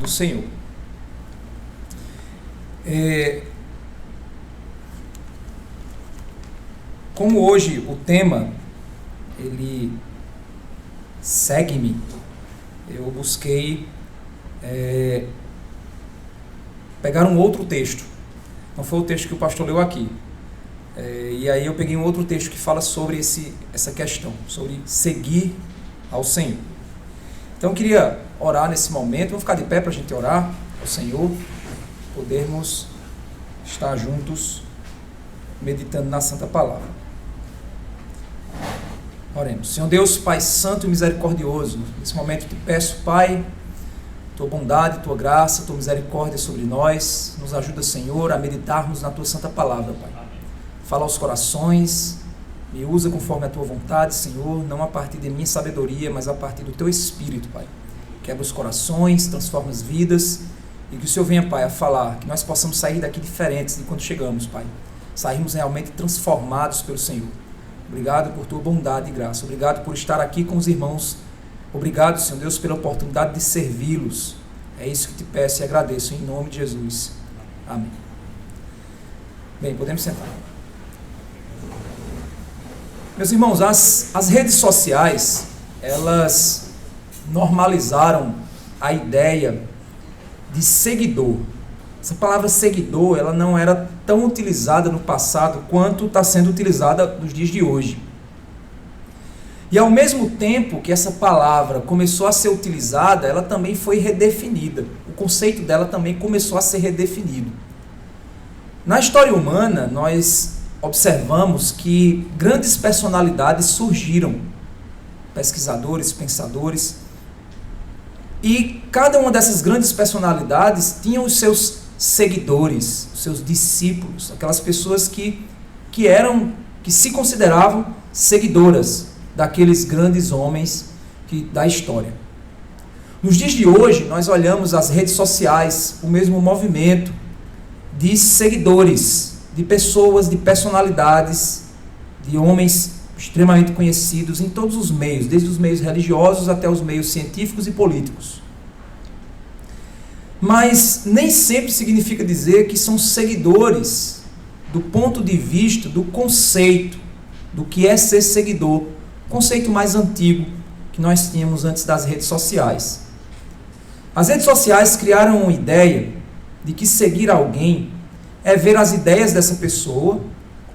do Senhor. Como hoje o tema, ele segue-me, eu busquei pegar um outro texto. Não foi o texto que o pastor leu aqui. E aí eu peguei um outro texto que fala sobre essa questão, sobre seguir ao Senhor. Então eu queria orar nesse momento. Vamos ficar de pé para a gente orar ao Senhor, podermos estar juntos meditando na Santa Palavra. Oremos. Senhor Deus, Pai Santo e Misericordioso, nesse momento te peço, Pai, Tua bondade, Tua graça, Tua misericórdia sobre nós. Nos ajuda, Senhor, a meditarmos na Tua Santa Palavra, Pai. Fala aos corações, me usa conforme a Tua vontade, Senhor, não a partir de minha sabedoria, mas a partir do Teu Espírito, Pai. Quebra os corações, transforma as vidas, e que o Senhor venha, Pai, a falar, que nós possamos sair daqui diferentes de quando chegamos, Pai. Sairmos realmente transformados pelo Senhor. Obrigado por Tua bondade e graça. Obrigado por estar aqui com os irmãos. Obrigado, Senhor Deus, pela oportunidade de servi-los. É isso que te peço e agradeço, em nome de Jesus. Amém. Bem, podemos sentar. Meus irmãos, as redes sociais, elas normalizaram a ideia de seguidor. Essa palavra seguidor, ela não era tão utilizada no passado quanto está sendo utilizada nos dias de hoje. E ao mesmo tempo que essa palavra começou a ser utilizada, ela também foi redefinida. O conceito dela também começou a ser redefinido. Na história humana, nós observamos que grandes personalidades surgiram, pesquisadores, pensadores, e cada uma dessas grandes personalidades tinha os seus seguidores, os seus discípulos, aquelas pessoas que se consideravam seguidoras daqueles grandes homens da história. Nos dias de hoje, nós olhamos as redes sociais, o mesmo movimento de seguidores, de pessoas, de personalidades, de homens extremamente conhecidos em todos os meios, desde os meios religiosos até os meios científicos e políticos. Mas nem sempre significa dizer que são seguidores do ponto de vista do conceito do que é ser seguidor, conceito mais antigo que nós tínhamos antes das redes sociais. As redes sociais criaram uma ideia de que seguir alguém é ver as ideias dessa pessoa,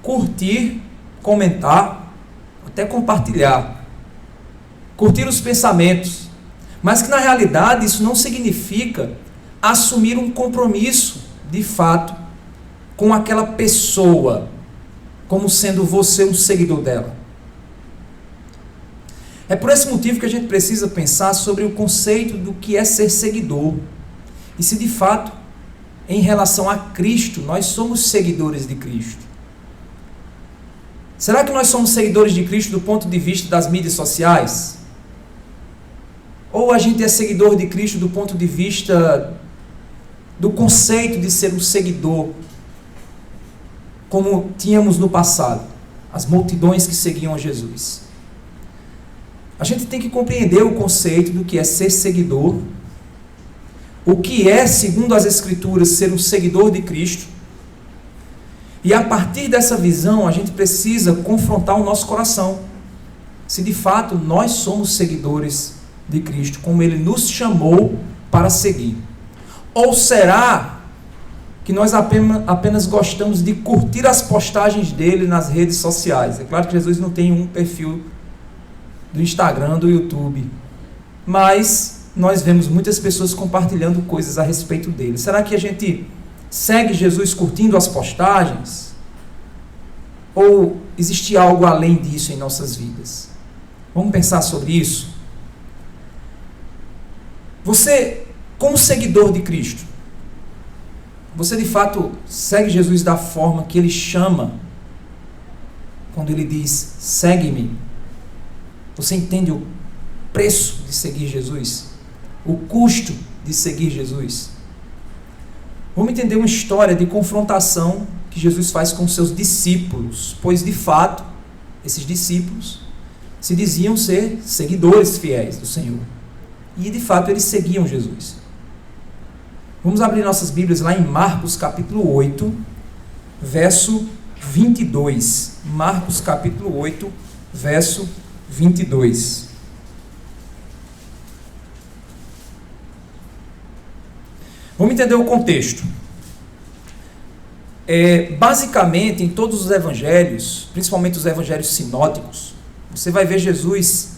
curtir, comentar, até compartilhar, curtir os pensamentos, mas que na realidade isso não significa assumir um compromisso, de fato, com aquela pessoa, como sendo você um seguidor dela. É por esse motivo que a gente precisa pensar sobre o conceito do que é ser seguidor, e se de fato, em relação a Cristo, nós somos seguidores de Cristo. Será que nós somos seguidores de Cristo do ponto de vista das mídias sociais? Ou a gente é seguidor de Cristo do ponto de vista do conceito de ser um seguidor, como tínhamos no passado, as multidões que seguiam a Jesus? A gente tem que compreender o conceito do que é ser seguidor, o que é, segundo as Escrituras, ser um seguidor de Cristo. E a partir dessa visão, a gente precisa confrontar o nosso coração. Se de fato nós somos seguidores de Cristo, como Ele nos chamou para seguir. Ou será que nós apenas gostamos de curtir as postagens dele nas redes sociais? É claro que Jesus não tem um perfil do Instagram, do YouTube, mas nós vemos muitas pessoas compartilhando coisas a respeito dele. Será que a gente segue Jesus curtindo as postagens? Ou existe algo além disso em nossas vidas? Vamos pensar sobre isso? Você, como seguidor de Cristo, você de fato segue Jesus da forma que Ele chama, quando Ele diz, segue-me? Você entende o preço de seguir Jesus? O custo de seguir Jesus? Vamos entender uma história de confrontação que Jesus faz com seus discípulos, pois de fato, esses discípulos se diziam ser seguidores fiéis do Senhor. E de fato eles seguiam Jesus. Vamos abrir nossas Bíblias lá em Marcos capítulo 8, verso 22. Marcos capítulo 8, verso 22. Vamos entender o contexto. Basicamente, em todos os evangelhos, principalmente os evangelhos sinóticos, você vai ver Jesus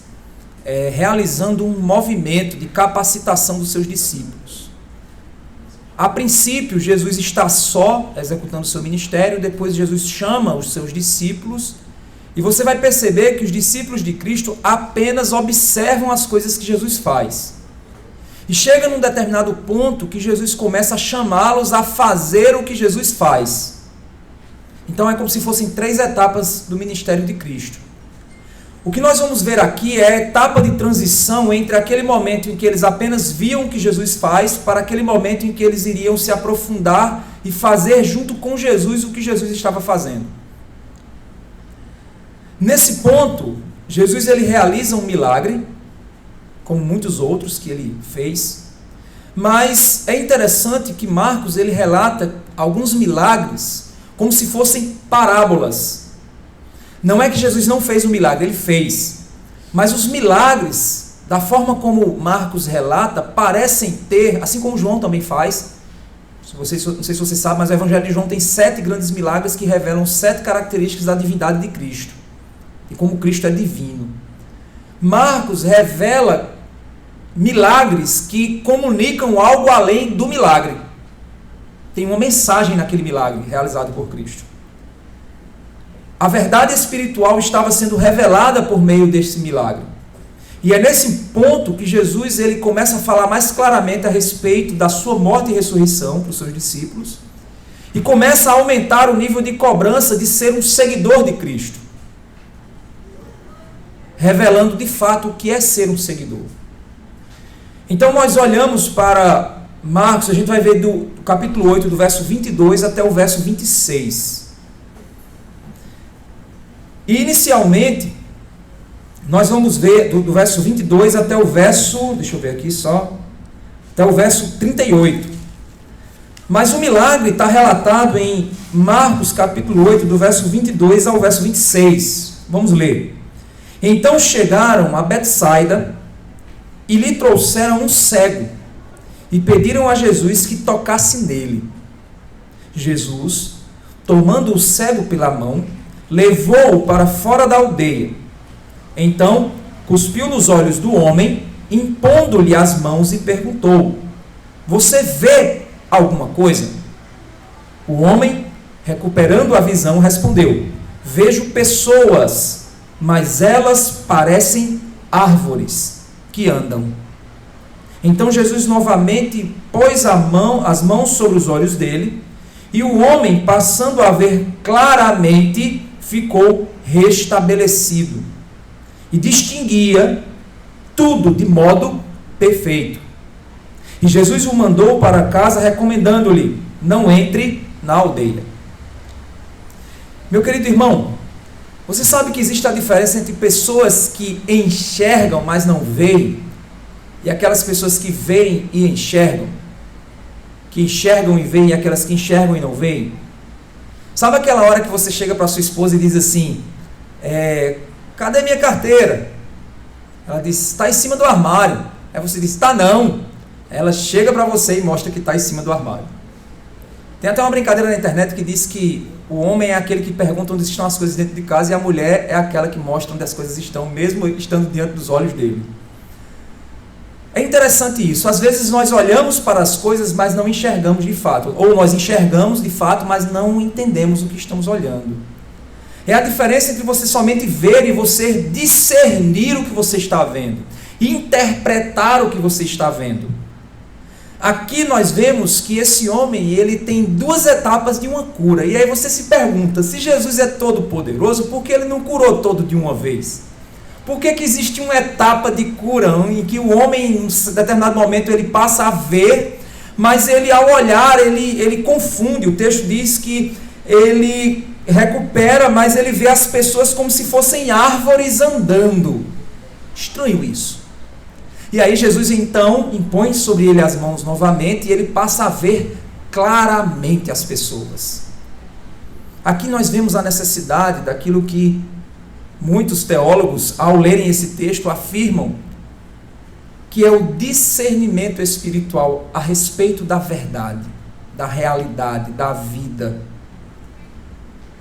realizando um movimento de capacitação dos seus discípulos. A princípio, Jesus está só executando o seu ministério, depois Jesus chama os seus discípulos, e você vai perceber que os discípulos de Cristo apenas observam as coisas que Jesus faz. E chega num determinado ponto que Jesus começa a chamá-los a fazer o que Jesus faz. Então é como se fossem 3 etapas do ministério de Cristo. O que nós vamos ver aqui é a etapa de transição entre aquele momento em que eles apenas viam o que Jesus faz para aquele momento em que eles iriam se aprofundar e fazer junto com Jesus o que Jesus estava fazendo. Nesse ponto, Jesus ele realiza um milagre, como muitos outros que ele fez, mas é interessante que Marcos ele relata alguns milagres como se fossem parábolas. Não é que Jesus não fez o milagre, ele fez, mas os milagres, da forma como Marcos relata, parecem ter, assim como João também faz, não sei se você sabe, mas o Evangelho de João tem 7 grandes milagres que revelam 7 características da divindade de Cristo, e como Cristo é divino. Marcos revela milagres que comunicam algo além do milagre. Tem uma mensagem naquele milagre realizado por Cristo. A verdade espiritual estava sendo revelada por meio desse milagre. E é nesse ponto que Jesus ele começa a falar mais claramente a respeito da sua morte e ressurreição para os seus discípulos e começa a aumentar o nível de cobrança de ser um seguidor de Cristo, revelando de fato o que é ser um seguidor. Então nós olhamos para Marcos, a gente vai ver do capítulo 8, do verso 22 até o verso 26. E inicialmente, nós vamos ver do verso 22 até o verso, deixa eu ver aqui só, até o verso 38. Mas o milagre está relatado em Marcos capítulo 8, do verso 22 ao verso 26. Vamos ler. Então chegaram a Betsaida e lhe trouxeram um cego e pediram a Jesus que tocasse nele. Jesus, tomando o cego pela mão, levou-o para fora da aldeia. Então, cuspiu nos olhos do homem, impondo-lhe as mãos e perguntou: você vê alguma coisa? O homem, recuperando a visão, respondeu: vejo pessoas, mas elas parecem árvores que andam. Então Jesus novamente pôs as mãos sobre os olhos dele, e o homem, passando a ver claramente, ficou restabelecido e distinguia tudo de modo perfeito. E Jesus o mandou para casa, recomendando-lhe: não entre na aldeia. Meu querido irmão, você sabe que existe a diferença entre pessoas que enxergam, mas não veem, e aquelas pessoas que veem e enxergam, que enxergam e veem, e aquelas que enxergam e não veem? Sabe aquela hora que você chega para sua esposa e diz assim: cadê minha carteira? Ela diz: está em cima do armário. Aí você diz: está não. Ela chega para você e mostra que está em cima do armário. Tem até uma brincadeira na internet que diz que o homem é aquele que pergunta onde estão as coisas dentro de casa, e a mulher é aquela que mostra onde as coisas estão, mesmo estando diante dos olhos dele. É interessante isso. Às vezes nós olhamos para as coisas, mas não enxergamos de fato. Ou nós enxergamos de fato, mas não entendemos o que estamos olhando. É a diferença entre você somente ver e você discernir o que você está vendo. E interpretar o que você está vendo. Aqui nós vemos que esse homem, ele tem 2 etapas de uma cura. E aí você se pergunta, se Jesus é todo poderoso, por que ele não curou todo de uma vez? Por que existe uma etapa de cura em que o homem, em um determinado momento, ele passa a ver, mas ele, ao olhar, ele confunde. O texto diz que ele recupera, mas ele vê as pessoas como se fossem árvores andando. Estranho isso. E aí Jesus então impõe sobre ele as mãos novamente e ele passa a ver claramente as pessoas. Aqui nós vemos a necessidade daquilo que muitos teólogos, ao lerem esse texto, afirmam que é o discernimento espiritual a respeito da verdade, da realidade, da vida.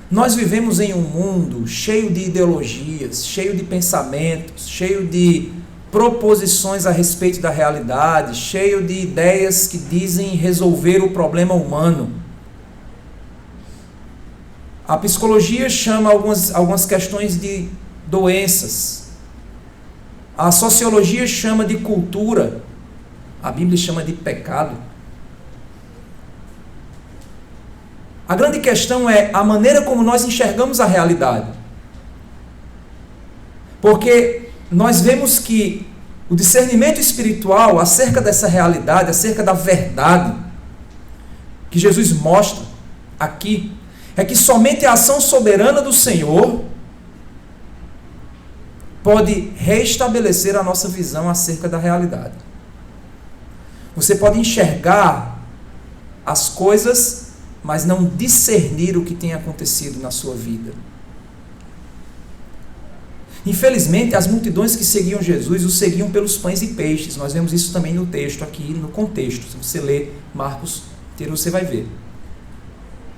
Nós vivemos em um mundo cheio de ideologias, cheio de pensamentos, cheio de proposições a respeito da realidade, cheio de ideias que dizem resolver o problema humano. A psicologia chama algumas questões de doenças. A sociologia chama de cultura. A Bíblia chama de pecado. A grande questão é a maneira como nós enxergamos a realidade. Porque nós vemos que o discernimento espiritual acerca dessa realidade, acerca da verdade, que Jesus mostra aqui, é que somente a ação soberana do Senhor pode restabelecer a nossa visão acerca da realidade. Você pode enxergar as coisas, mas não discernir o que tem acontecido na sua vida. Infelizmente, as multidões que seguiam Jesus o seguiam pelos pães e peixes. Nós vemos isso também no texto, aqui no contexto. Se você ler Marcos inteiro, você vai ver.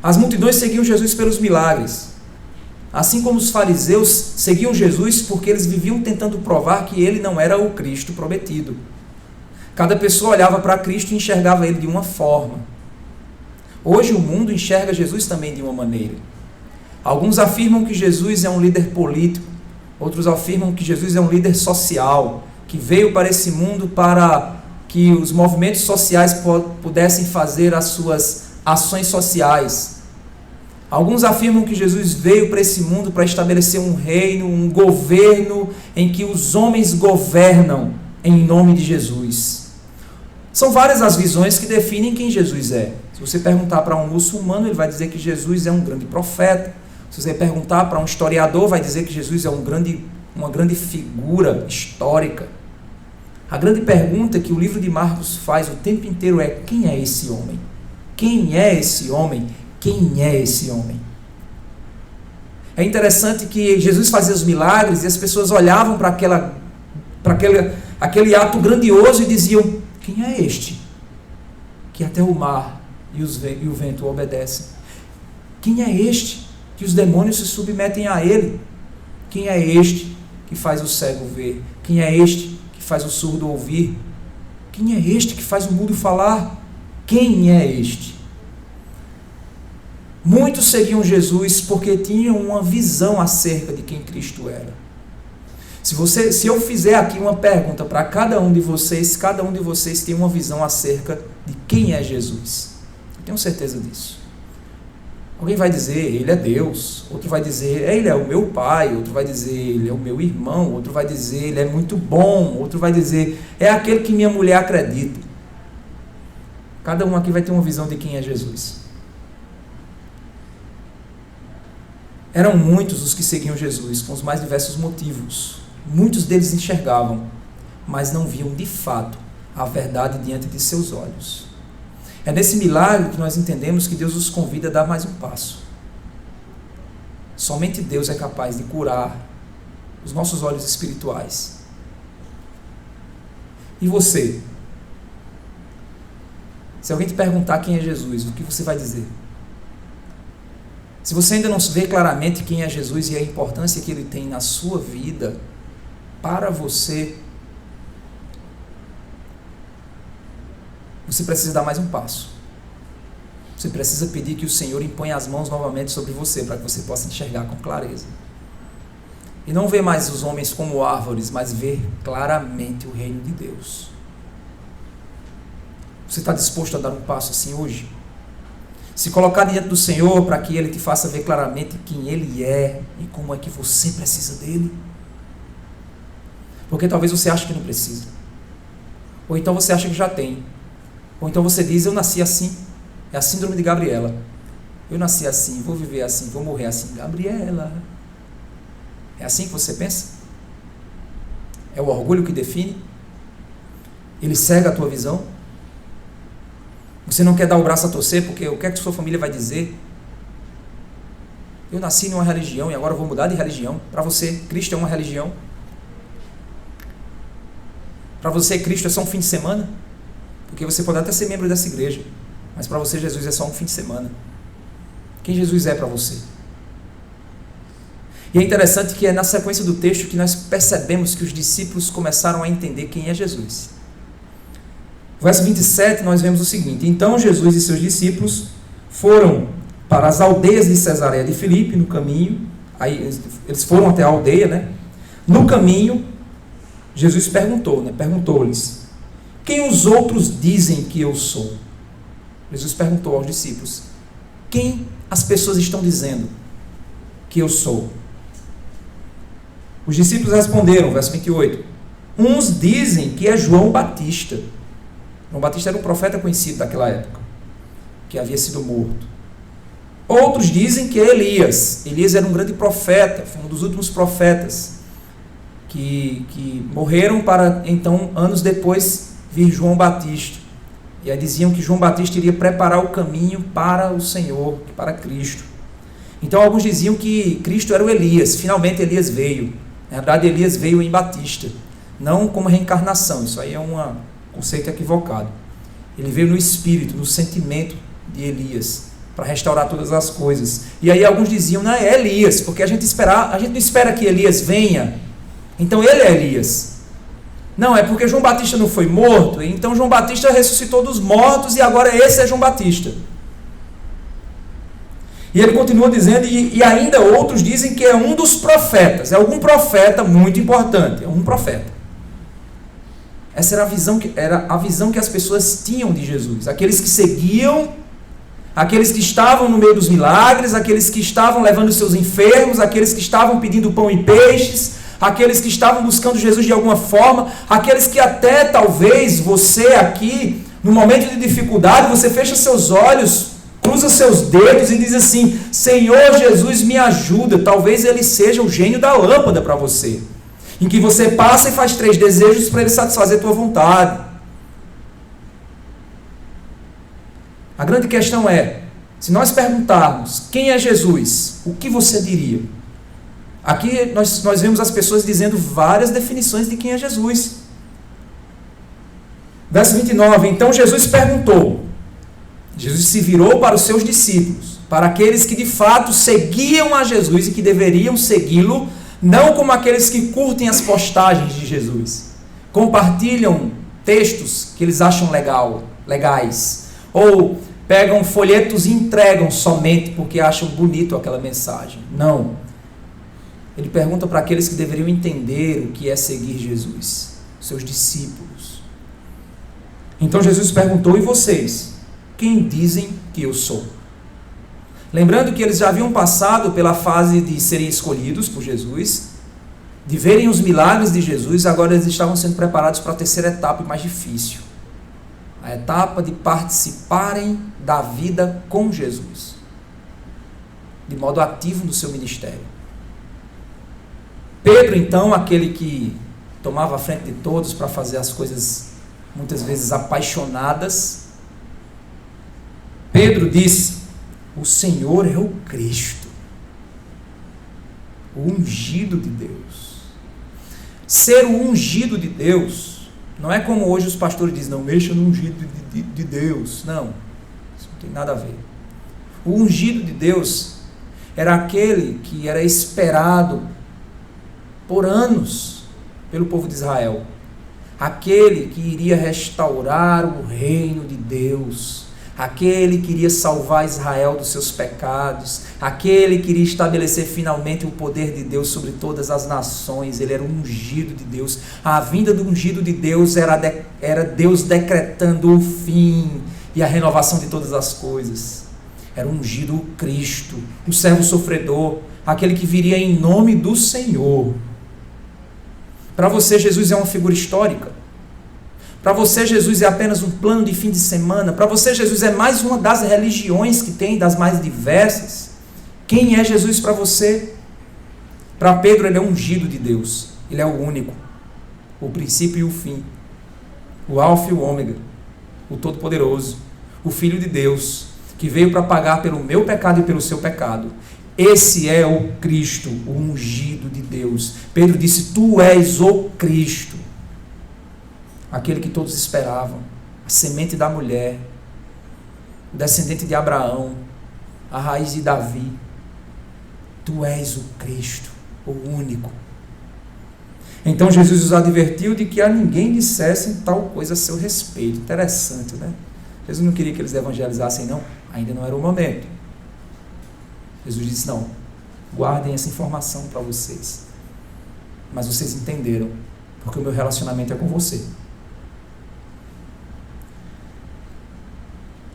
As multidões seguiam Jesus pelos milagres. Assim como os fariseus seguiam Jesus porque eles viviam tentando provar que ele não era o Cristo prometido. Cada pessoa olhava para Cristo e enxergava ele de uma forma. Hoje o mundo enxerga Jesus também de uma maneira. Alguns afirmam que Jesus é um líder político, outros afirmam que Jesus é um líder social, que veio para esse mundo para que os movimentos sociais pudessem fazer as suas ações sociais. Alguns afirmam que Jesus veio para esse mundo para estabelecer um reino, um governo em que os homens governam em nome de Jesus. São várias as visões que definem quem Jesus é. Se você perguntar para um muçulmano, ele vai dizer que Jesus é um grande profeta. Se você perguntar para um historiador, vai dizer que Jesus é uma grande figura histórica. A grande pergunta que o livro de Marcos faz o tempo inteiro é: quem é esse homem? Quem é esse homem? Quem é esse homem? É interessante que Jesus fazia os milagres e as pessoas olhavam para aquele ato grandioso e diziam: quem é este? Que até o mar e o vento obedecem. Quem é este? Que os demônios se submetem a ele. Quem é este que faz o cego ver? Quem é este que faz o surdo ouvir? Quem é este que faz o mudo falar? Quem é este? Muitos seguiam Jesus porque tinham uma visão acerca de quem Cristo era. Se eu fizer aqui uma pergunta para cada um de vocês tem uma visão acerca de quem é Jesus. Eu tenho certeza disso. Alguém vai dizer: ele é Deus. Outro vai dizer: ele é o meu pai. Outro vai dizer: ele é o meu irmão. Outro vai dizer: ele é muito bom. Outro vai dizer: é aquele que minha mulher acredita. Cada um aqui vai ter uma visão de quem é Jesus. Eram muitos os que seguiam Jesus, com os mais diversos motivos. Muitos deles enxergavam, mas não viam de fato a verdade diante de seus olhos. É nesse milagre que nós entendemos que Deus nos convida a dar mais um passo. Somente Deus é capaz de curar os nossos olhos espirituais. E você? Se alguém te perguntar quem é Jesus, o que você vai dizer? Se você ainda não vê claramente quem é Jesus e a importância que ele tem na sua vida, para você, você precisa dar mais um passo. Você precisa pedir que o Senhor imponha as mãos novamente sobre você, para que você possa enxergar com clareza. E não ver mais os homens como árvores, mas ver claramente o reino de Deus. Você está disposto a dar um passo assim hoje? Se colocar diante do Senhor para que Ele te faça ver claramente quem Ele é e como é que você precisa dEle. Porque talvez você ache que não precisa. Ou então você acha que já tem. Ou então você diz: eu nasci assim. É a síndrome de Gabriela. Eu nasci assim, vou viver assim, vou morrer assim. Gabriela. É assim que você pensa? É o orgulho que define? Ele cega a tua visão? Você não quer dar o braço a torcer porque o que é que sua família vai dizer? Eu nasci numa religião e agora eu vou mudar de religião. Para você, Cristo é uma religião? Para você, Cristo é só um fim de semana? Porque você pode até ser membro dessa igreja, mas para você, Jesus é só um fim de semana. Quem Jesus é para você? E é interessante que é na sequência do texto que nós percebemos que os discípulos começaram a entender quem é Jesus. No verso 27, nós vemos o seguinte: então Jesus e seus discípulos foram para as aldeias de Cesareia de Filipe, no caminho. Aí eles foram até a aldeia, né? No caminho, Jesus perguntou-lhes: quem os outros dizem que eu sou? Jesus perguntou aos discípulos: quem as pessoas estão dizendo que eu sou? Os discípulos responderam, verso 28, uns dizem que é João Batista. João Batista era um profeta conhecido daquela época, que havia sido morto. Outros dizem que é Elias. Elias era um grande profeta, foi um dos últimos profetas que morreram para, então, anos depois, vir João Batista. E aí diziam que João Batista iria preparar o caminho para o Senhor, para Cristo. Então alguns diziam que Cristo era o Elias. Finalmente Elias veio. Na verdade, Elias veio em Batista, não como reencarnação. Isso aí é um conceito equivocado. Ele veio no espírito, no sentimento de Elias, para restaurar todas as coisas. E aí alguns diziam: não, é Elias, porque a gente não espera que Elias venha, então ele é Elias. Não, é porque João Batista não foi morto, então João Batista ressuscitou dos mortos e agora esse é João Batista. E ele continua dizendo, e ainda outros dizem que é um dos profetas, é algum profeta muito importante, é um profeta. Essa era a visão que as pessoas tinham de Jesus, aqueles que seguiam, aqueles que estavam no meio dos milagres, aqueles que estavam levando os seus enfermos, aqueles que estavam pedindo pão e peixes, aqueles que estavam buscando Jesus de alguma forma, aqueles que até talvez você aqui, no momento de dificuldade, você fecha seus olhos, cruza seus dedos e diz assim: Senhor Jesus, me ajuda. Talvez ele seja o gênio da lâmpada para você, em que você passa e faz 3 desejos para ele satisfazer a tua vontade. A grande questão é, se nós perguntarmos quem é Jesus, o que você diria? Aqui nós vemos as pessoas dizendo várias definições de quem é Jesus. Verso 29, então Jesus perguntou, Jesus se virou para os seus discípulos, para aqueles que de fato seguiam a Jesus e que deveriam segui-lo, não como aqueles que curtem as postagens de Jesus, compartilham textos que eles acham legais, ou pegam folhetos e entregam somente porque acham bonito aquela mensagem. Não. Ele pergunta para aqueles que deveriam entender o que é seguir Jesus, seus discípulos. Então Jesus perguntou: e vocês? Quem dizem que eu sou? Lembrando que eles já haviam passado pela fase de serem escolhidos por Jesus, de verem os milagres de Jesus, agora eles estavam sendo preparados para a terceira etapa, mais difícil. A etapa de participarem da vida com Jesus, de modo ativo no seu ministério. Pedro, então, aquele que tomava a frente de todos para fazer as coisas muitas vezes apaixonadas, Pedro disse: o Senhor é o Cristo, o ungido de Deus. Ser o ungido de Deus não é como hoje os pastores dizem: não mexa no ungido de Deus. Não, isso não tem nada a ver. O ungido de Deus era aquele que era esperado por anos pelo povo de Israel, aquele que iria restaurar o reino de Deus, aquele que iria salvar Israel dos seus pecados, aquele que iria estabelecer finalmente o poder de Deus sobre todas as nações. Ele era o ungido de Deus. A vinda do ungido de Deus era Deus decretando o fim e a renovação de todas as coisas. Era o ungido, o Cristo, o servo sofredor, aquele que viria em nome do Senhor. Para você, Jesus é uma figura histórica. Para você, Jesus é apenas um plano de fim de semana. Para você, Jesus é mais uma das religiões que tem, das mais diversas. Quem é Jesus para você? Para Pedro, ele é ungido de Deus. Ele é o único, o princípio e o fim. o Alfa e o Ômega, o Todo-Poderoso, o Filho de Deus, que veio para pagar pelo meu pecado e pelo seu pecado. Esse é o Cristo, o ungido de Deus. Pedro disse: tu és o Cristo, aquele que todos esperavam, a semente da mulher, o descendente de Abraão, a raiz de Davi. Tu és o Cristo, o único. Então Jesus os advertiu de que a ninguém dissessem tal coisa a seu respeito. Interessante, né? Jesus não queria que eles evangelizassem, não. Ainda não era o momento. Jesus disse: não, guardem essa informação para vocês. Mas vocês entenderam, porque o meu relacionamento é com você.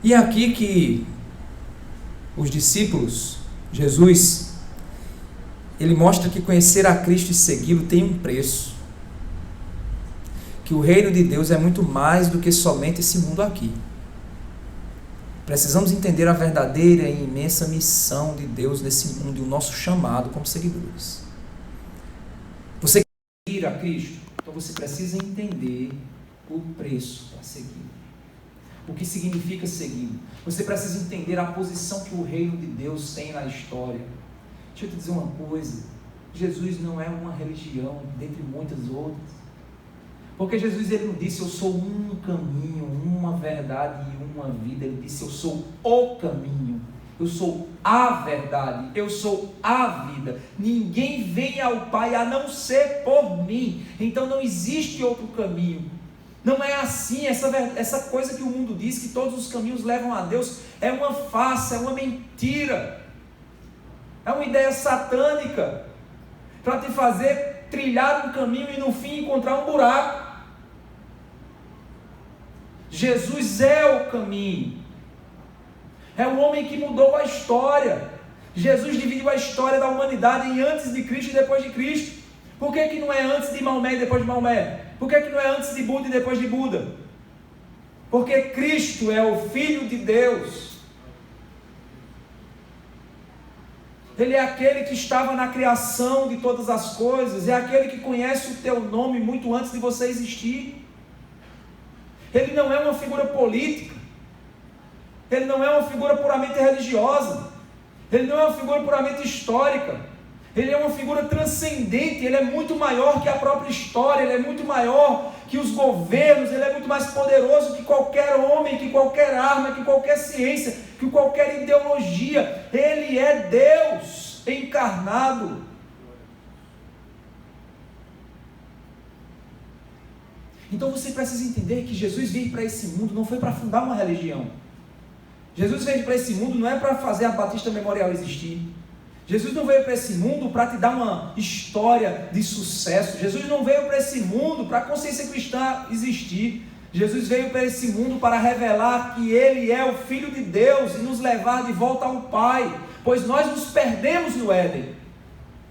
E é aqui que os discípulos, Jesus, ele mostra que conhecer a Cristo e segui-lo tem um preço. Que o reino de Deus é muito mais do que somente esse mundo aqui. Precisamos entender a verdadeira e imensa missão de Deus nesse mundo e o nosso chamado como seguidores. Você quer seguir a Cristo? Então você precisa entender o preço para seguir. O que significa seguir? Você precisa entender a posição que o reino de Deus tem na história. Deixa eu te dizer uma coisa: Jesus não é uma religião dentre muitas outras. Porque Jesus, ele não disse: eu sou um caminho, uma verdade e uma vida. Ele disse: eu sou o caminho, eu sou a verdade, eu sou a vida. Ninguém vem ao Pai a não ser por mim. Então não existe outro caminho. Não é assim. Essa coisa que o mundo diz, que todos os caminhos levam a Deus, é uma farsa, é uma mentira. É uma ideia satânica para te fazer trilhar um caminho e no fim encontrar um buraco. Jesus é o caminho. É o homem que mudou a história. Jesus dividiu a história da humanidade em antes de Cristo e depois de Cristo. Por que não é antes de Maomé e depois de Maomé? Por que não é antes de Buda e depois de Buda? Porque Cristo é o Filho de Deus. Ele é aquele que estava na criação de todas as coisas, é aquele que conhece o teu nome muito antes de você existir. Ele não é uma figura política, ele não é uma figura puramente religiosa, ele não é uma figura puramente histórica, ele é uma figura transcendente, ele é muito maior que a própria história, ele é muito maior que os governos, ele é muito mais poderoso que qualquer homem, que qualquer arma, que qualquer ciência, que qualquer ideologia. Ele é Deus encarnado. Então você precisa entender que Jesus veio para esse mundo não foi para fundar uma religião. Jesus veio para esse mundo não é para fazer a Batista Memorial existir. Jesus não veio para esse mundo para te dar uma história de sucesso. Jesus não veio para esse mundo para a consciência cristã existir. Jesus veio para esse mundo para revelar que Ele é o Filho de Deus e nos levar de volta ao Pai, pois nós nos perdemos no Éden.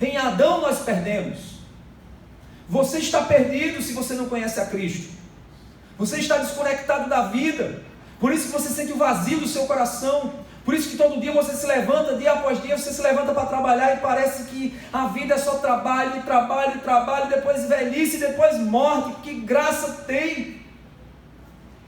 Em Adão nós perdemos. Você está perdido se você não conhece a Cristo. Você está desconectado da vida. Por isso que você sente o vazio do seu coração. Por isso que todo dia você se levanta, dia após dia, você se levanta para trabalhar e parece que a vida é só trabalho, e trabalho, e trabalho, depois velhice, depois morte. Que graça tem!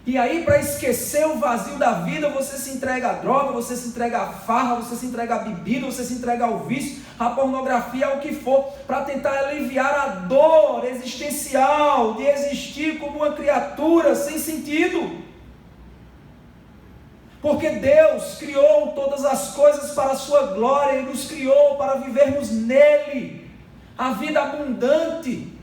E aí, para esquecer o vazio da vida, você se entrega à droga, você se entrega à farra, você se entrega à bebida, você se entrega ao vício, à pornografia, ao que for, para tentar aliviar a dor existencial de existir como uma criatura sem sentido. Porque Deus criou todas as coisas para a sua glória e nos criou para vivermos nele a vida abundante.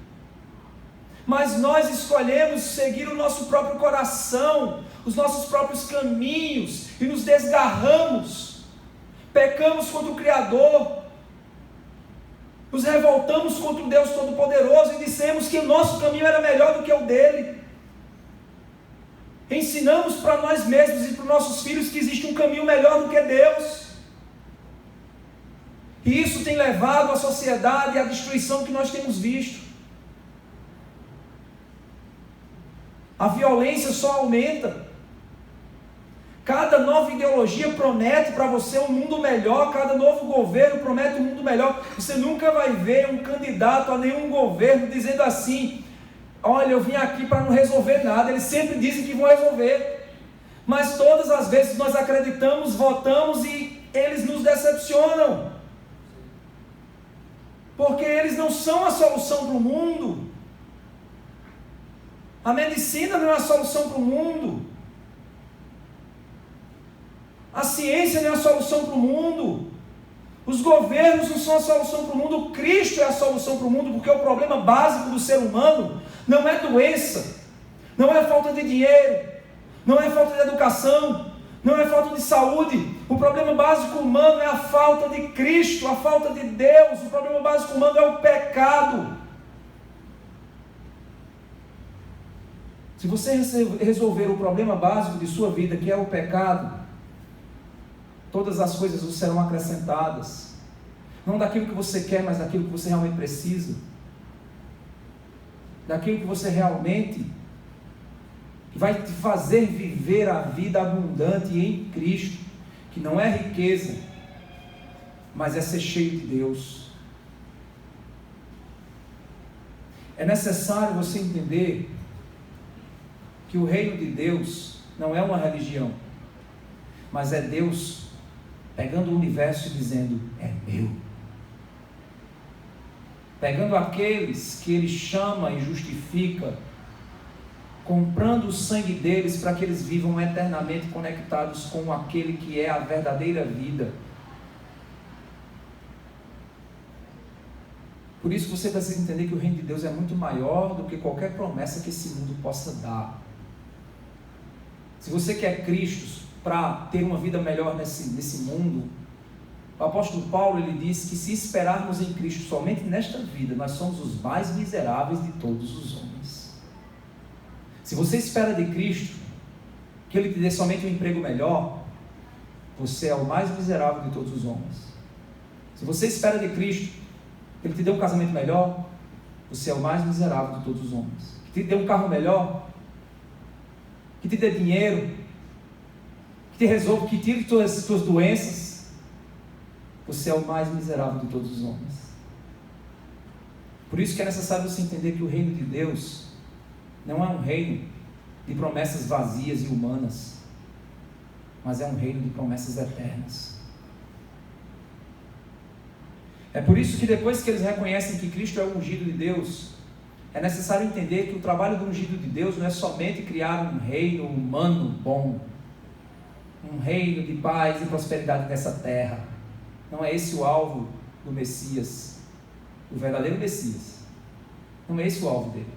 Mas nós escolhemos seguir o nosso próprio coração, os nossos próprios caminhos e nos desgarramos. Pecamos contra o Criador, nos revoltamos contra o Deus Todo-Poderoso e dissemos que o nosso caminho era melhor do que o dele. Ensinamos para nós mesmos e para os nossos filhos que existe um caminho melhor do que Deus. E isso tem levado a sociedade à destruição que nós temos visto. A violência só aumenta. Cada nova ideologia promete para você um mundo melhor, cada novo governo promete um mundo melhor. Você nunca vai ver um candidato a nenhum governo dizendo assim: olha, eu vim aqui para não resolver nada. Eles sempre dizem que vão resolver, mas todas as vezes nós acreditamos, votamos e eles nos decepcionam, porque eles não são a solução para o mundo. A medicina não é a solução para o mundo. A ciência não é a solução para o mundo. Os governos não são a solução para o mundo. O Cristo é a solução para o mundo, porque o problema básico do ser humano não é doença, não é falta de dinheiro, não é falta de educação, não é falta de saúde. O problema básico humano é a falta de Cristo, a falta de Deus. O problema básico humano é o pecado. Se você resolver o problema básico de sua vida, que é o pecado, todas as coisas vos serão acrescentadas. Não daquilo que você quer, mas daquilo que você realmente precisa. Daquilo que você realmente vai te fazer viver a vida abundante em Cristo, que não é riqueza, mas é ser cheio de Deus. É necessário você entender que o reino de Deus não é uma religião, mas é Deus pegando o universo e dizendo, é meu. Pegando aqueles que Ele chama e justifica, comprando o sangue deles para que eles vivam eternamente conectados com aquele que é a verdadeira vida. Por isso você precisa entender que o reino de Deus é muito maior do que qualquer promessa que esse mundo possa dar. Se você quer Cristo para ter uma vida melhor nesse mundo, o apóstolo Paulo ele diz que se esperarmos em Cristo somente nesta vida, nós somos os mais miseráveis de todos os homens. Se você espera de Cristo que Ele te dê somente um emprego melhor, você é o mais miserável de todos os homens. Se você espera de Cristo que Ele te dê um casamento melhor, você é o mais miserável de todos os homens. Que te dê um carro melhor, que te dê dinheiro, que te resolva, que tire tuas doenças, você é o mais miserável de todos os homens. Por isso que é necessário você entender que o reino de Deus não é um reino de promessas vazias e humanas, mas é um reino de promessas eternas. É por isso que depois que eles reconhecem que Cristo é o ungido de Deus, é necessário entender que o trabalho do ungido de Deus não é somente criar um reino humano bom, um reino de paz e prosperidade nessa terra. Não é esse o alvo do Messias, o verdadeiro Messias. Não é esse o alvo dele.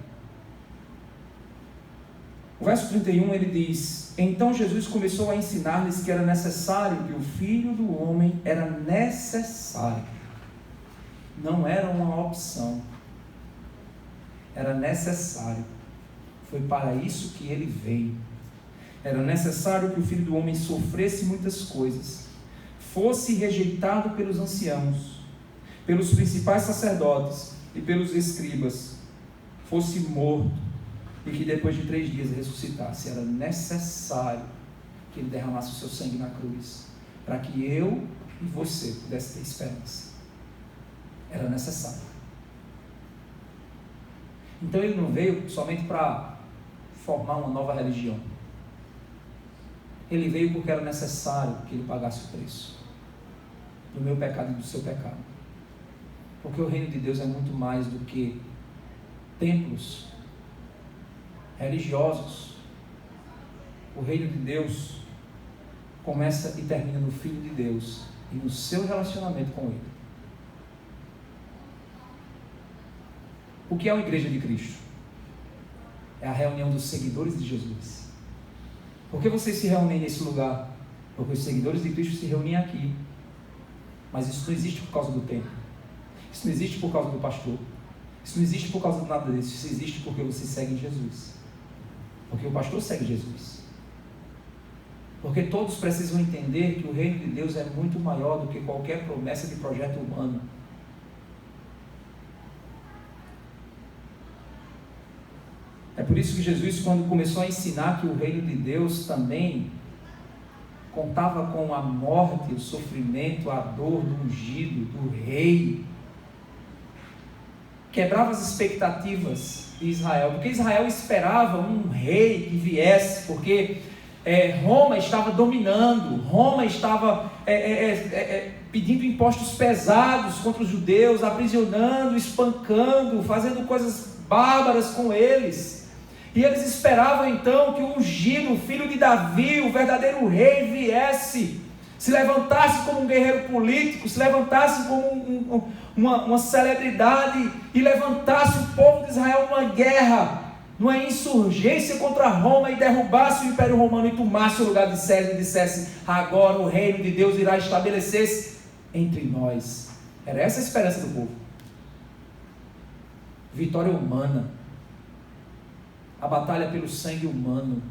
O verso 31 ele diz: então Jesus começou a ensinar-lhes que era necessário, que o Filho do Homem era necessário. Não era uma opção. Era necessário. Foi para isso que ele veio. Era necessário que o Filho do Homem sofresse muitas coisas, fosse rejeitado pelos anciãos, pelos principais sacerdotes e pelos escribas, fosse morto e que depois de 3 dias ressuscitasse. Era necessário que ele derramasse o seu sangue na cruz, para que eu e você pudesse ter esperança. Era necessário. Então ele não veio somente para formar uma nova religião. Ele veio porque era necessário que ele pagasse o preço do meu pecado e do seu pecado. Porque o reino de Deus é muito mais do que templos religiosos. O reino de Deus começa e termina no Filho de Deus e no seu relacionamento com Ele. O que é uma igreja de Cristo? É a reunião dos seguidores de Jesus. Por que vocês se reúnem nesse lugar? Porque os seguidores de Cristo se reúnem aqui. Mas isso não existe por causa do templo. Isso não existe por causa do pastor. Isso não existe por causa de nada disso. Isso existe porque você segue Jesus. Porque o pastor segue Jesus. Porque todos precisam entender que o reino de Deus é muito maior do que qualquer promessa de projeto humano. É por isso que Jesus, quando começou a ensinar que o reino de Deus também contava com a morte, o sofrimento, a dor do ungido, do rei, quebrava as expectativas de Israel, porque Israel esperava um rei que viesse, porque Roma estava dominando, Roma estava pedindo impostos pesados contra os judeus, aprisionando, espancando, fazendo coisas bárbaras com eles, e eles esperavam então que o ungido, o filho de Davi, o verdadeiro rei, viesse, se levantasse como um guerreiro político, se levantasse como uma celebridade, e levantasse o povo de Israel numa guerra, numa insurgência contra Roma, e derrubasse o Império Romano e tomasse o lugar de César e dissesse: agora o reino de Deus irá estabelecer-se entre nós. Era essa a esperança do povo. Vitória humana, a batalha pelo sangue humano,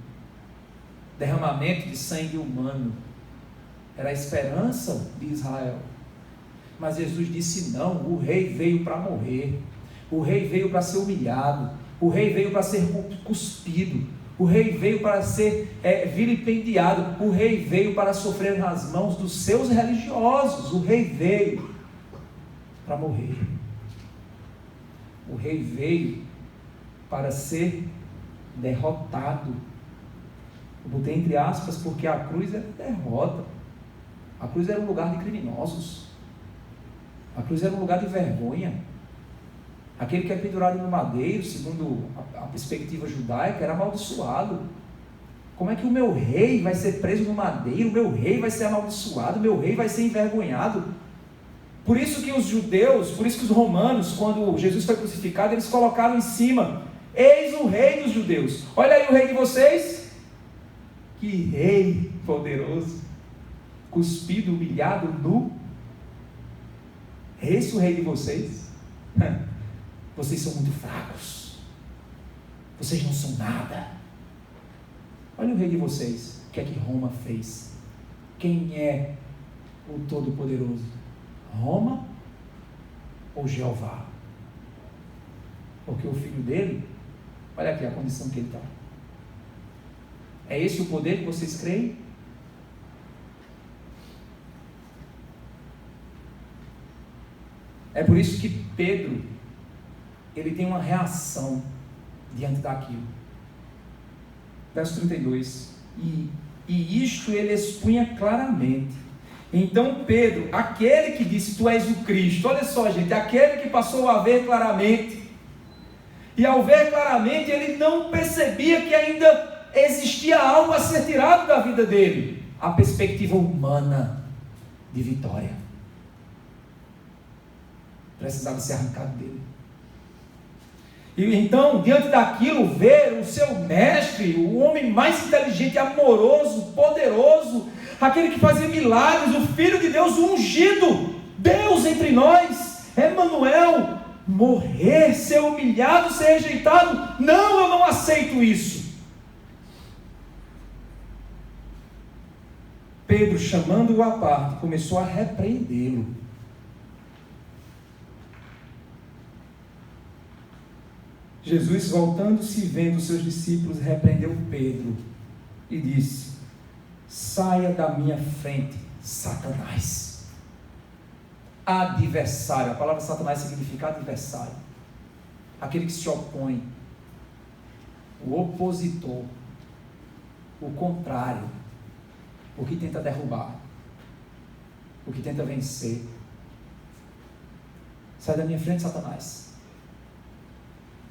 derramamento de sangue humano, era a esperança de Israel. Mas Jesus disse não, o rei veio para morrer, o rei veio para ser humilhado, o rei veio para ser cuspido, o rei veio para ser vilipendiado, o rei veio para sofrer nas mãos dos seus religiosos, o rei veio para morrer, o rei veio para ser derrotado. Eu botei entre aspas porque a cruz era derrota, a cruz era um lugar de criminosos, a cruz era um lugar de vergonha. Aquele que é pendurado no madeiro, segundo a perspectiva judaica, era amaldiçoado. Como é que o meu rei vai ser preso no madeiro? O meu rei vai ser amaldiçoado, o meu rei vai ser envergonhado. Por isso que os judeus, por isso que os romanos, quando Jesus foi crucificado, eles colocaram em cima: eis o rei dos judeus. Olha aí o rei de vocês. Que rei poderoso, cuspido, humilhado, nu. Esse é o rei de vocês. Vocês são muito fracos, vocês não são nada. Olha o rei de vocês, o que é que Roma fez? Quem é o Todo-Poderoso? Roma ou Jeová? Porque o filho dele, olha aqui a condição que ele está. É esse o poder que vocês creem? É por isso que Pedro, ele tem uma reação diante daquilo. Verso 32. E isto ele expunha claramente. Então Pedro, aquele que disse: tu és o Cristo, olha só gente, aquele que passou a ver claramente, e ao ver claramente ele não percebia que ainda existia algo a ser tirado da vida dele, a perspectiva humana de vitória precisava ser arrancado dele. E então, diante daquilo, ver o seu mestre, o homem mais inteligente, amoroso, poderoso, aquele que fazia milagres, o Filho de Deus, o ungido, Deus entre nós, Emanuel, morrer, ser humilhado, ser rejeitado. Não, eu não aceito isso. Pedro, chamando-o à parte, começou a repreendê-lo. Jesus, voltando-se e vendo os seus discípulos, repreendeu Pedro e disse: saia da minha frente, Satanás. Adversário, a palavra Satanás significa adversário, aquele que se opõe, o opositor, o contrário, o que tenta derrubar, o que tenta vencer. Sai da minha frente, Satanás.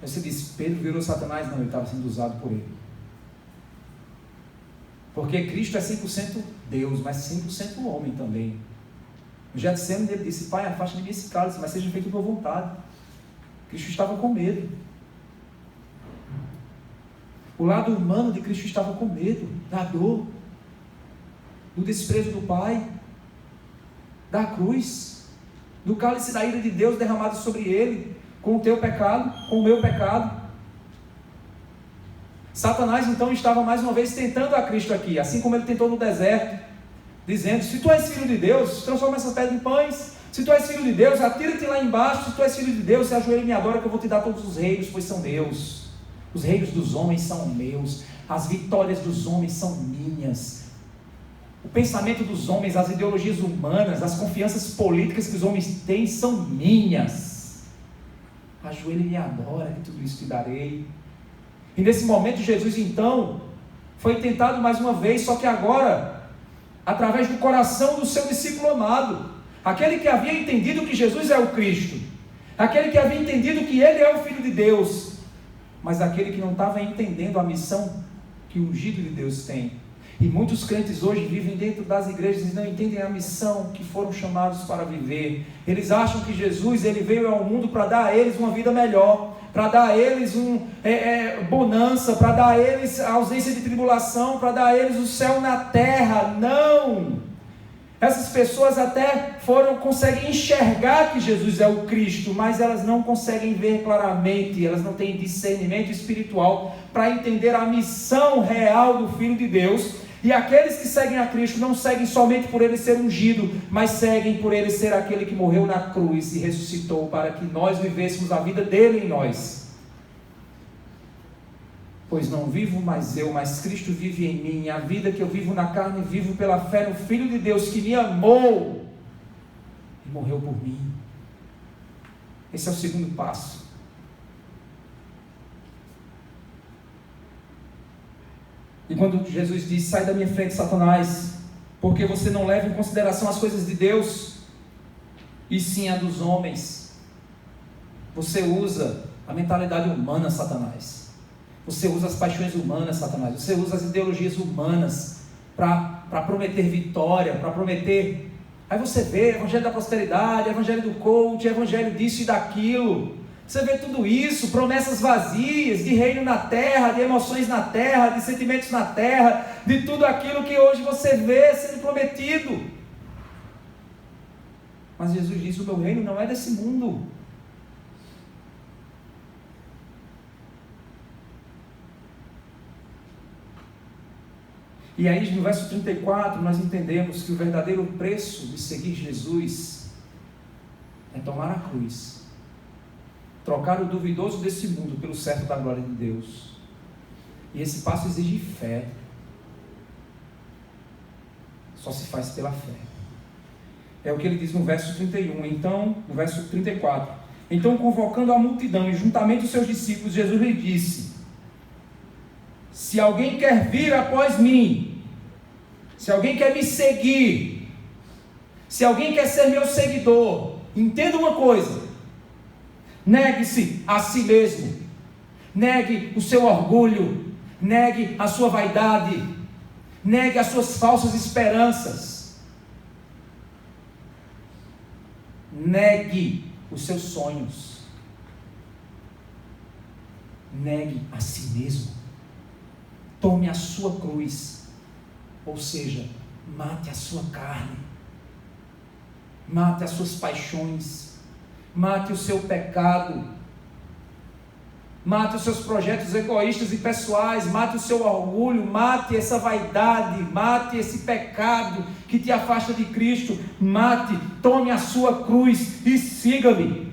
Você disse: Pedro virou Satanás? Não, ele estava sendo usado por ele. Porque Cristo é 100% Deus, mas 100% homem também. No Getsemane ele disse: Pai, afasta de mim esse cálice, mas seja feito a tua vontade. Cristo estava com medo. O lado humano de Cristo estava com medo da dor, do desprezo do Pai, da cruz, do cálice da ira de Deus derramado sobre ele, com o teu pecado, com o meu pecado. Satanás então estava mais uma vez tentando a Cristo aqui, assim como ele tentou no deserto, dizendo: se tu és filho de Deus, transforma essa pedra em pães. Se tu és filho de Deus, atira-te lá embaixo. Se tu és filho de Deus, se ajoelha e me adora, que eu vou te dar todos os reinos, pois são meus. Os reinos dos homens são meus, as vitórias dos homens são minhas. O pensamento dos homens, as ideologias humanas, as confianças políticas que os homens têm são minhas. ajoelha e me adora, que tudo isso te darei. E nesse momento Jesus então foi tentado mais uma vez, só que agora através do coração do seu discípulo amado, aquele que havia entendido que Jesus é o Cristo, aquele que havia entendido que Ele é o Filho de Deus, mas aquele que não estava entendendo a missão que o ungido de Deus tem. E muitos crentes hoje vivem dentro das igrejas e não entendem a missão que foram chamados para viver. Eles acham que Jesus ele veio ao mundo para dar a eles uma vida melhor, para dar a eles bonança, para dar a eles a ausência de tribulação, para dar a eles o céu na terra. Não! Essas pessoas até conseguem enxergar que Jesus é o Cristo, mas elas não conseguem ver claramente, elas não têm discernimento espiritual para entender a missão real do Filho de Deus. E aqueles que seguem a Cristo não seguem somente por Ele ser ungido, mas seguem por Ele ser aquele que morreu na cruz e ressuscitou para que nós vivêssemos a vida dele em nós. Pois não vivo mais eu, mas Cristo vive em mim. A vida que eu vivo na carne, vivo pela fé no Filho de Deus que me amou e morreu por mim. Esse é o segundo passo. E quando Jesus diz: sai da minha frente, Satanás, porque você não leva em consideração as coisas de Deus, e sim a dos homens. Você usa a mentalidade humana, Satanás. Você usa as paixões humanas, Satanás. Você usa as ideologias humanas para prometer vitória, para prometer. Aí você vê evangelho da prosperidade, evangelho do coach, evangelho disso e daquilo. Você vê tudo isso, promessas vazias, de reino na terra, de emoções na terra, de sentimentos na terra, de tudo aquilo que hoje você vê sendo prometido. Mas Jesus diz: o meu reino não é desse mundo. E aí no verso 34 nós entendemos que o verdadeiro preço de seguir Jesus é tomar a cruz, trocar o duvidoso desse mundo pelo certo da glória de Deus. E esse passo exige fé. Só se faz pela fé. É o que ele diz no verso 31. Então, no verso 34. Então, convocando a multidão e juntamente os seus discípulos, Jesus lhe disse: se alguém quer vir após mim, se alguém quer me seguir, se alguém quer ser meu seguidor, entenda uma coisa: negue-se a si mesmo, negue o seu orgulho, negue a sua vaidade, negue as suas falsas esperanças, negue os seus sonhos, negue a si mesmo, tome a sua cruz, ou seja, mate a sua carne, mate as suas paixões, mate o seu pecado, mate os seus projetos egoístas e pessoais, mate o seu orgulho, mate essa vaidade, mate esse pecado que te afasta de Cristo, mate, tome a sua cruz e siga-me.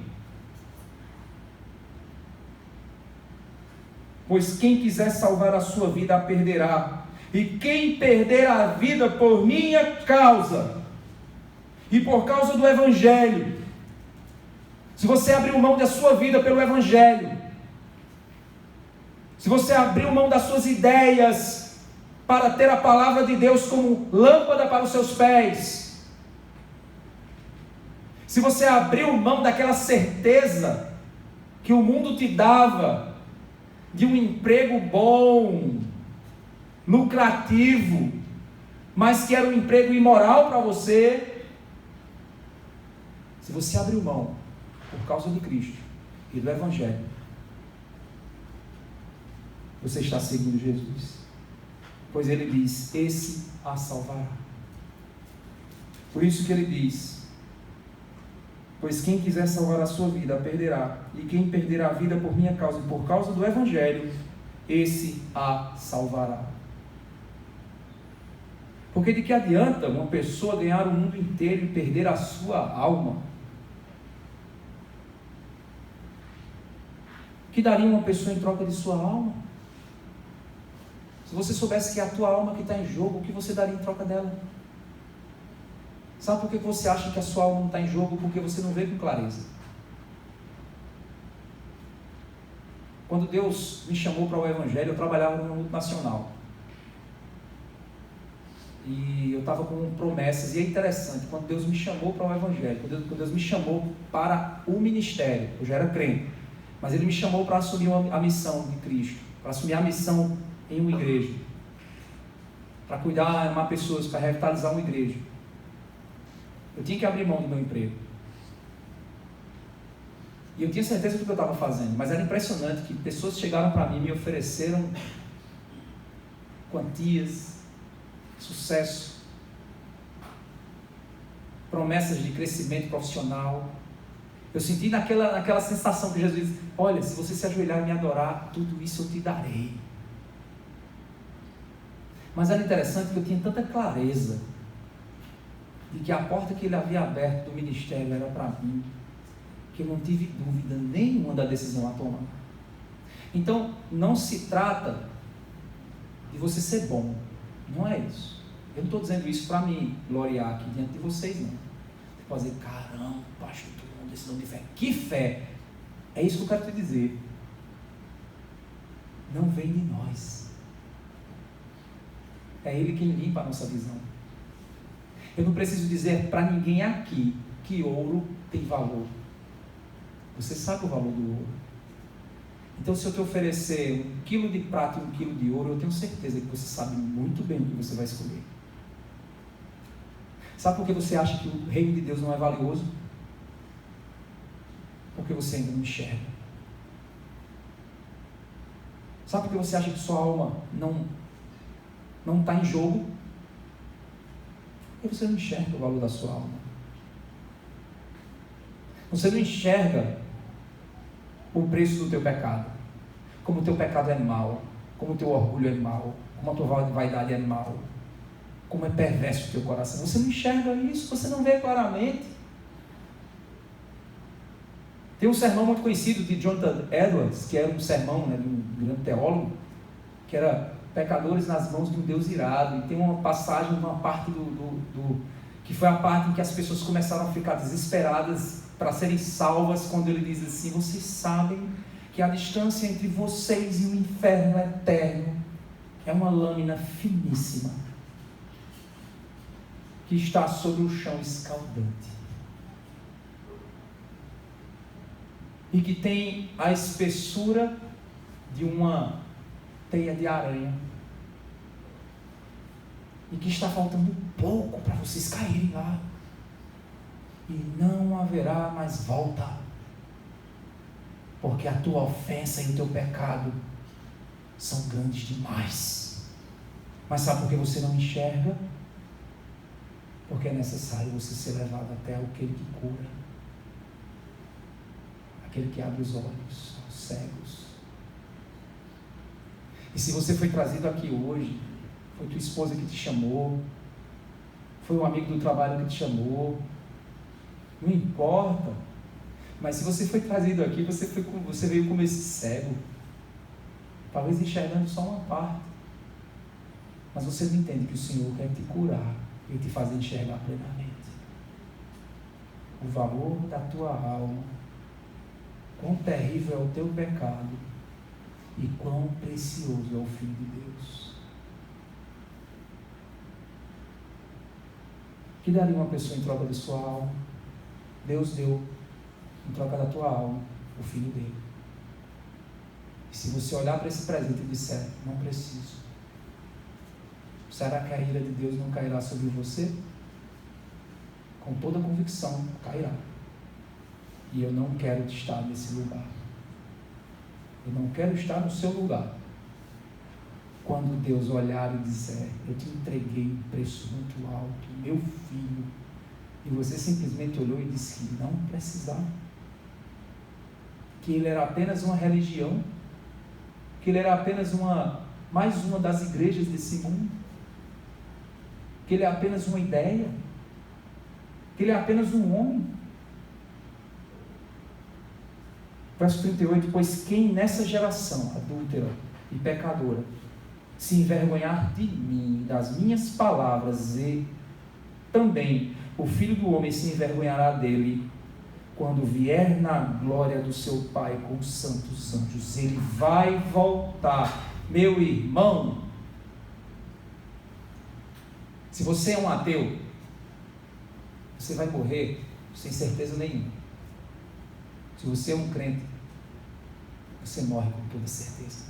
Pois quem quiser salvar a sua vida a perderá, e quem perder a vida por minha causa e por causa do Evangelho, se você abrir mão da sua vida pelo Evangelho, se você abrir mão das suas ideias para ter a palavra de Deus como lâmpada para os seus pés, se você abriu mão daquela certeza que o mundo te dava, de um emprego bom, lucrativo, mas que era um emprego imoral para você, se você abriu mão por causa de Cristo e do Evangelho, você está seguindo Jesus, pois ele diz: esse a salvará. Por isso que ele diz: pois quem quiser salvar a sua vida a perderá, e quem perder a vida por minha causa e por causa do Evangelho, esse a salvará. Porque de que adianta uma pessoa ganhar o mundo inteiro e perder a sua alma? O que daria uma pessoa em troca de sua alma? Se você soubesse que é a tua alma que está em jogo, o que você daria em troca dela? Sabe por que você acha que a sua alma não está em jogo? Porque você não vê com clareza. Quando Deus me chamou para o Evangelho, eu trabalhava numa multinacional. E eu estava com promessas, e é interessante, quando Deus me chamou para o Evangelho, quando Deus me chamou para o ministério, eu já era crente, mas Ele me chamou para assumir a missão de Cristo, para assumir a missão em uma igreja, para cuidar, amar pessoas, para revitalizar uma igreja. Eu tinha que abrir mão do meu emprego. E eu tinha certeza do que eu estava fazendo, mas era impressionante que pessoas chegaram para mim e me ofereceram quantias, sucesso, promessas de crescimento profissional. Eu senti naquela sensação que Jesus disse: olha, se você se ajoelhar e me adorar, tudo isso eu te darei. Mas era interessante que eu tinha tanta clareza de que a porta que Ele havia aberto do ministério era para mim, que eu não tive dúvida nenhuma da decisão a tomar. Então, não se trata de você ser bom, não é isso. Eu não estou dizendo isso para me gloriar aqui diante de vocês, não. Fazer, caramba, pastor, uma decisão de fé. Que fé! É isso que eu quero te dizer. Não vem de nós. É Ele quem limpa a nossa visão. Eu não preciso dizer para ninguém aqui que ouro tem valor. Você sabe o valor do ouro. Então, se eu te oferecer 1 quilo de prata e 1 quilo de ouro, eu tenho certeza que você sabe muito bem o que você vai escolher. Sabe por que você acha que o reino de Deus não é valioso? Porque você ainda não enxerga. Sabe por que você acha que sua alma não está em jogo? Porque você não enxerga o valor da sua alma. Você não enxerga o preço do teu pecado. Como o teu pecado é mau, como o teu orgulho é mau, como a tua vaidade é mau, como é perverso o teu coração. Você não enxerga isso, você não vê claramente. Tem um sermão muito conhecido de Jonathan Edwards, que era um sermão, de um grande teólogo, que era pecadores nas mãos de um Deus irado. E tem uma passagem, uma parte que foi a parte em que as pessoas começaram a ficar desesperadas para serem salvas, quando ele diz assim: vocês sabem que a distância entre vocês e o inferno eterno é uma lâmina finíssima que está sobre o chão escaldante e que tem a espessura de uma teia de aranha e que está faltando pouco para vocês caírem lá e não haverá mais volta, porque a tua ofensa e o teu pecado são grandes demais. Mas sabe por que você não enxerga? Porque é necessário você ser levado até aquele que cura, aquele que abre os olhos aos cegos. E se você foi trazido aqui hoje, foi tua esposa que te chamou, foi um amigo do trabalho que te chamou, não importa. Mas se você foi trazido aqui, você veio como esse cego, talvez enxergando só uma parte, mas você não entende que o Senhor quer te curar e te fazer enxergar plenamente o valor da tua alma, quão terrível é o teu pecado e quão precioso é o Filho de Deus. O que daria uma pessoa em troca de sua alma? Deus deu em troca da tua alma o Filho dele. E se você olhar para esse presente e disser: não preciso, será que a ira de Deus não cairá sobre você? Com toda convicção, cairá. E eu não quero estar nesse lugar. Eu não quero estar no seu lugar. Quando Deus olhar e disser: eu te entreguei um preço muito alto, meu filho, e você simplesmente olhou e disse que não precisava, que ele era apenas uma religião, que ele era apenas mais uma das igrejas desse mundo, que ele é apenas uma ideia, que ele é apenas um homem. Verso 38, pois quem nessa geração adúltera e pecadora se envergonhar de mim, das minhas palavras, e também o Filho do Homem se envergonhará dele, quando vier na glória do seu Pai com os santos anjos, ele vai voltar. Meu irmão, se você é um ateu, você vai morrer sem certeza nenhuma. Se você é um crente, você morre com toda certeza.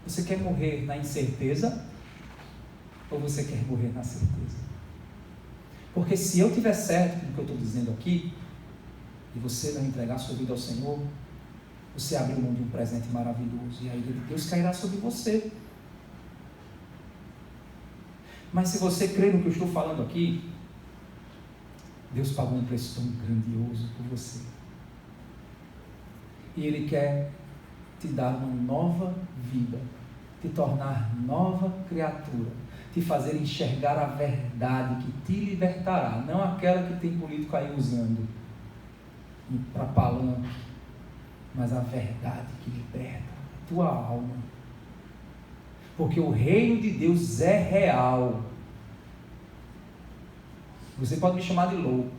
Você quer morrer na incerteza ou você quer morrer na certeza? Porque se eu tiver certo com o que eu estou dizendo aqui, e você não entregar sua vida ao Senhor, você abre mão de um presente maravilhoso, e aí Deus cairá sobre você. Mas se você crê no que eu estou falando aqui, Deus pagou um preço tão grandioso por você. E Ele quer te dar uma nova vida, te tornar nova criatura, te fazer enxergar a verdade que te libertará, não aquela que tem político aí usando para palanque, mas a verdade que liberta a tua alma. Porque o reino de Deus é real. Você pode me chamar de louco.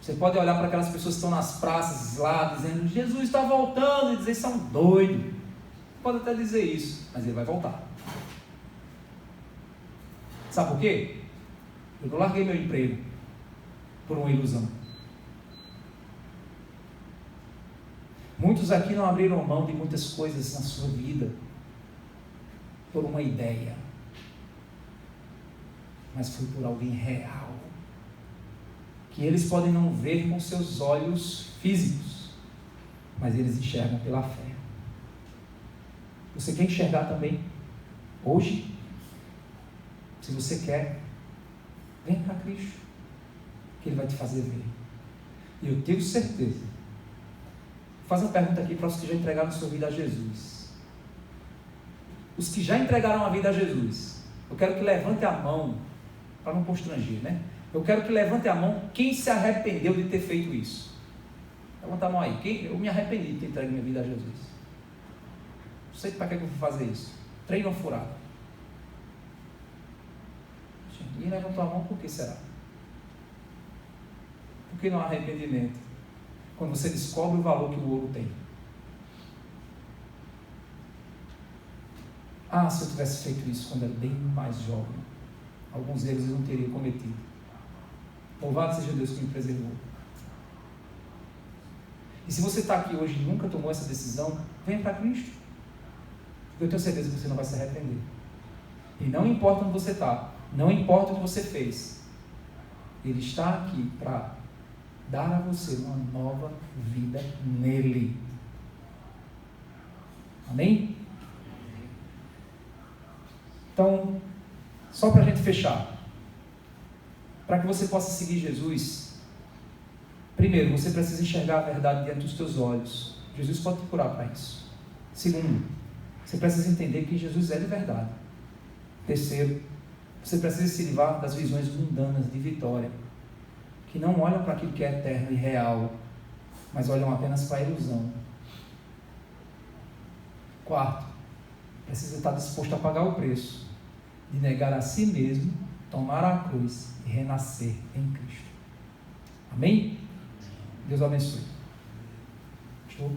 Você pode olhar para aquelas pessoas que estão nas praças lá, dizendo, Jesus está voltando, e dizer, são doidos. Pode até dizer isso, mas ele vai voltar. Sabe por quê? Eu não larguei meu emprego por uma ilusão. Muitos aqui não abriram mão de muitas coisas na sua vida por uma ideia, mas foi por alguém real, que eles podem não ver com seus olhos físicos, mas eles enxergam pela fé. Você quer enxergar também? Hoje, se você quer, vem para Cristo, que Ele vai te fazer ver. E eu tenho certeza. Vou fazer uma pergunta aqui para os que já entregaram sua vida a Jesus. Os que já entregaram a vida a Jesus, eu quero que levante a mão, para não constranger, né? Eu quero que levante a mão quem se arrependeu de ter feito isso. Levanta a mão aí. Eu me arrependi de ter entregue minha vida a Jesus. Não sei para que eu vou fazer isso. Treino ou furado? Ninguém levantou a mão, por que será? Por que não há arrependimento? Quando você descobre o valor que o ouro tem. Ah, se eu tivesse feito isso quando era bem mais jovem, alguns deles eu não teria cometido. Louvado seja Deus que me preservou. E se você está aqui hoje e nunca tomou essa decisão, venha para Cristo. Porque eu tenho certeza que você não vai se arrepender. E não importa onde você está, não importa o que você fez, Ele está aqui para dar a você uma nova vida nele. Amém? Então, só para a gente fechar, para que você possa seguir Jesus, primeiro, você precisa enxergar a verdade diante dos teus olhos. Jesus pode te curar para isso. Segundo, você precisa entender que Jesus é de verdade. Terceiro, você precisa se livrar das visões mundanas de vitória, que não olham para aquilo que é eterno e real, mas olham apenas para a ilusão. Quarto, precisa estar disposto a pagar o preço de negar a si mesmo, tomar a cruz e renascer em Cristo. Amém? Deus abençoe. Estou